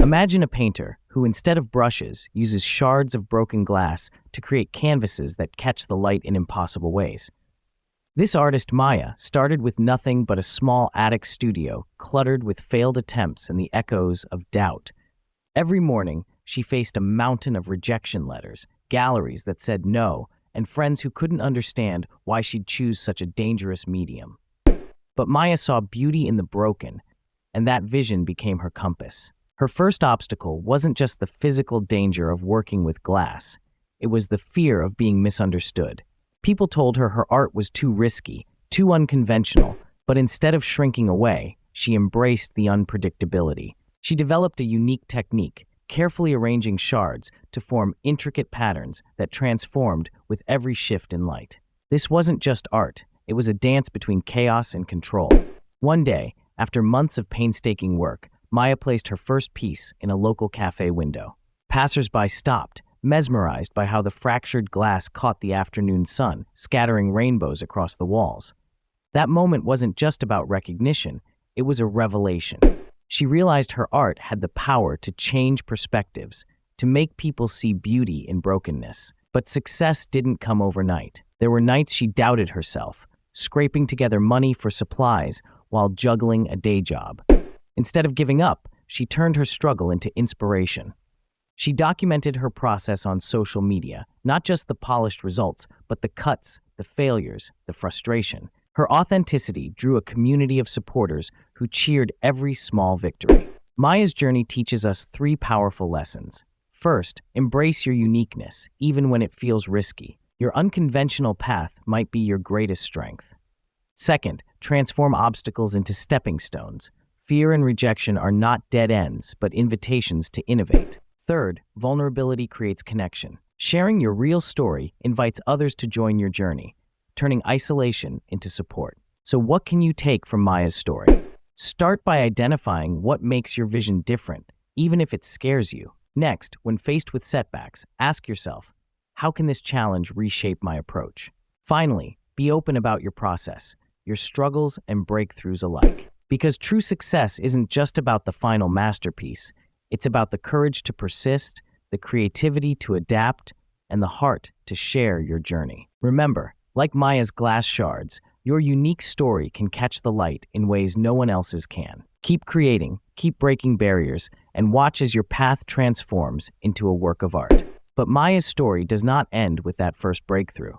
Imagine a painter who, instead of brushes, uses shards of broken glass to create canvases that catch the light in impossible ways. This artist, Maya, started with nothing but a small attic studio cluttered with failed attempts and the echoes of doubt. Every morning, she faced a mountain of rejection letters, galleries that said no, and friends who couldn't understand why she'd choose such a dangerous medium. But Maya saw beauty in the broken, and that vision became her compass. Her first obstacle wasn't just the physical danger of working with glass. It was the fear of being misunderstood. People told her her art was too risky, too unconventional, but instead of shrinking away, she embraced the unpredictability. She developed a unique technique, carefully arranging shards to form intricate patterns that transformed with every shift in light. This wasn't just art, it was a dance between chaos and control. One day, after months of painstaking work, Maya placed her first piece in a local cafe window. Passers-by stopped, mesmerized by how the fractured glass caught the afternoon sun, scattering rainbows across the walls. That moment wasn't just about recognition, it was a revelation. She realized her art had the power to change perspectives, to make people see beauty in brokenness. But success didn't come overnight. There were nights she doubted herself, scraping together money for supplies while juggling a day job. Instead of giving up, she turned her struggle into inspiration. She documented her process on social media, not just the polished results, but the cuts, the failures, the frustration. Her authenticity drew a community of supporters who cheered every small victory. Maya's journey teaches us three powerful lessons. First, embrace your uniqueness, even when it feels risky. Your unconventional path might be your greatest strength. Second, transform obstacles into stepping stones. Fear and rejection are not dead ends, but invitations to innovate. Third, vulnerability creates connection. Sharing your real story invites others to join your journey, turning isolation into support. So what can you take from Maya's story? Start by identifying what makes your vision different, even if it scares you. Next, when faced with setbacks, ask yourself, how can this challenge reshape my approach? Finally, be open about your process, your struggles and breakthroughs alike. Because true success isn't just about the final masterpiece, it's about the courage to persist, the creativity to adapt, and the heart to share your journey. Remember, like Maya's glass shards, your unique story can catch the light in ways no one else's can. Keep creating, keep breaking barriers, and watch as your path transforms into a work of art. But Maya's story does not end with that first breakthrough.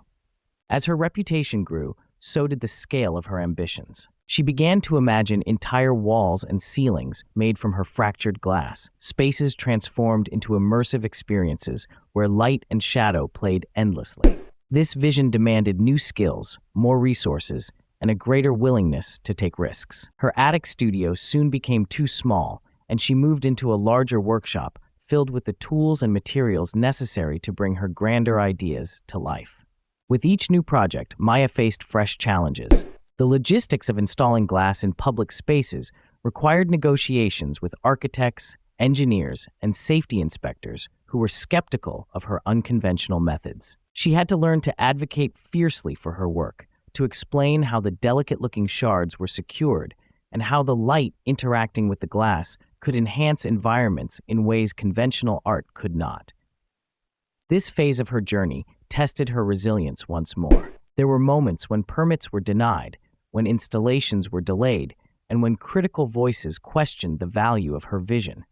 As her reputation grew, so did the scale of her ambitions. She began to imagine entire walls and ceilings made from her fractured glass, spaces transformed into immersive experiences where light and shadow played endlessly. This vision demanded new skills, more resources, and a greater willingness to take risks. Her attic studio soon became too small, and she moved into a larger workshop filled with the tools and materials necessary to bring her grander ideas to life. With each new project, Maya faced fresh challenges. The logistics of installing glass in public spaces required negotiations with architects, engineers, and safety inspectors who were skeptical of her unconventional methods. She had to learn to advocate fiercely for her work, to explain how the delicate-looking shards were secured and how the light interacting with the glass could enhance environments in ways conventional art could not. This phase of her journey tested her resilience once more. There were moments when permits were denied, when installations were delayed, and when critical voices questioned the value of her vision.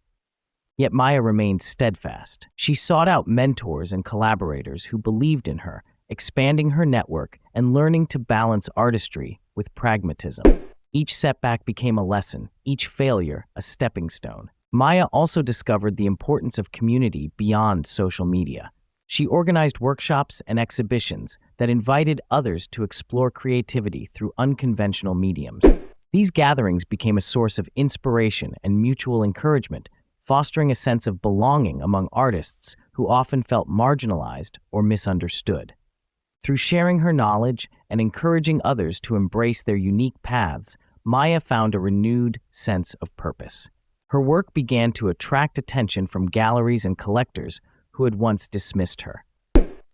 Yet Maya remained steadfast. She sought out mentors and collaborators who believed in her, expanding her network and learning to balance artistry with pragmatism. Each setback became a lesson, each failure a stepping stone. Maya also discovered the importance of community beyond social media. She organized workshops and exhibitions that invited others to explore creativity through unconventional mediums. These gatherings became a source of inspiration and mutual encouragement, fostering a sense of belonging among artists who often felt marginalized or misunderstood. Through sharing her knowledge and encouraging others to embrace their unique paths, Maya found a renewed sense of purpose. Her work began to attract attention from galleries and collectors who had once dismissed her.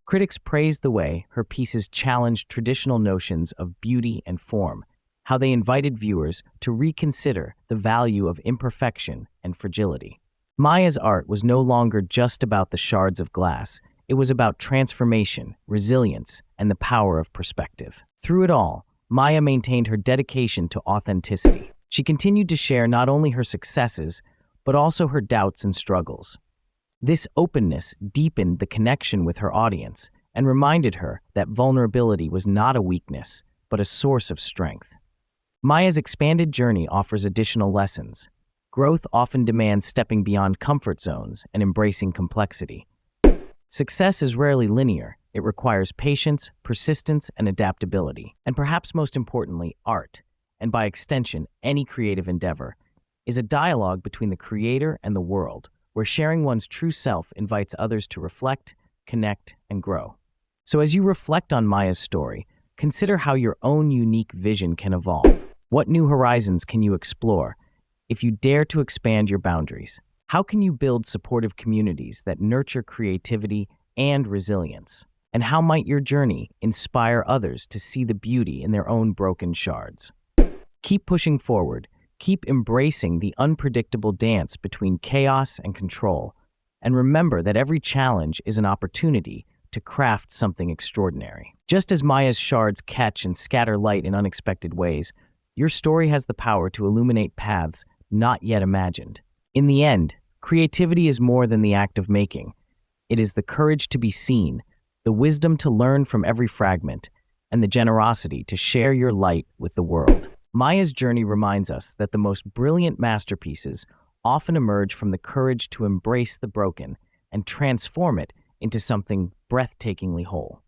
Critics praised the way her pieces challenged traditional notions of beauty and form, how they invited viewers to reconsider the value of imperfection and fragility. Maya's art was no longer just about the shards of glass. It was about transformation, resilience, and the power of perspective. Through it all, Maya maintained her dedication to authenticity. She continued to share not only her successes, but also her doubts and struggles. This openness deepened the connection with her audience and reminded her that vulnerability was not a weakness, but a source of strength. Maya's expanded journey offers additional lessons. Growth often demands stepping beyond comfort zones and embracing complexity. Success is rarely linear. It requires patience, persistence, and adaptability. And perhaps most importantly, art, and by extension, any creative endeavor, is a dialogue between the creator and the world, where sharing one's true self invites others to reflect, connect, and grow. So as you reflect on Maya's story, consider how your own unique vision can evolve. What new horizons can you explore if you dare to expand your boundaries? How can you build supportive communities that nurture creativity and resilience? And how might your journey inspire others to see the beauty in their own broken shards? Keep pushing forward. Keep embracing the unpredictable dance between chaos and control. And remember that every challenge is an opportunity to craft something extraordinary. Just as Maya's shards catch and scatter light in unexpected ways, your story has the power to illuminate paths not yet imagined. In the end, creativity is more than the act of making. It is the courage to be seen, the wisdom to learn from every fragment, and the generosity to share your light with the world. Maya's journey reminds us that the most brilliant masterpieces often emerge from the courage to embrace the broken and transform it into something breathtakingly whole.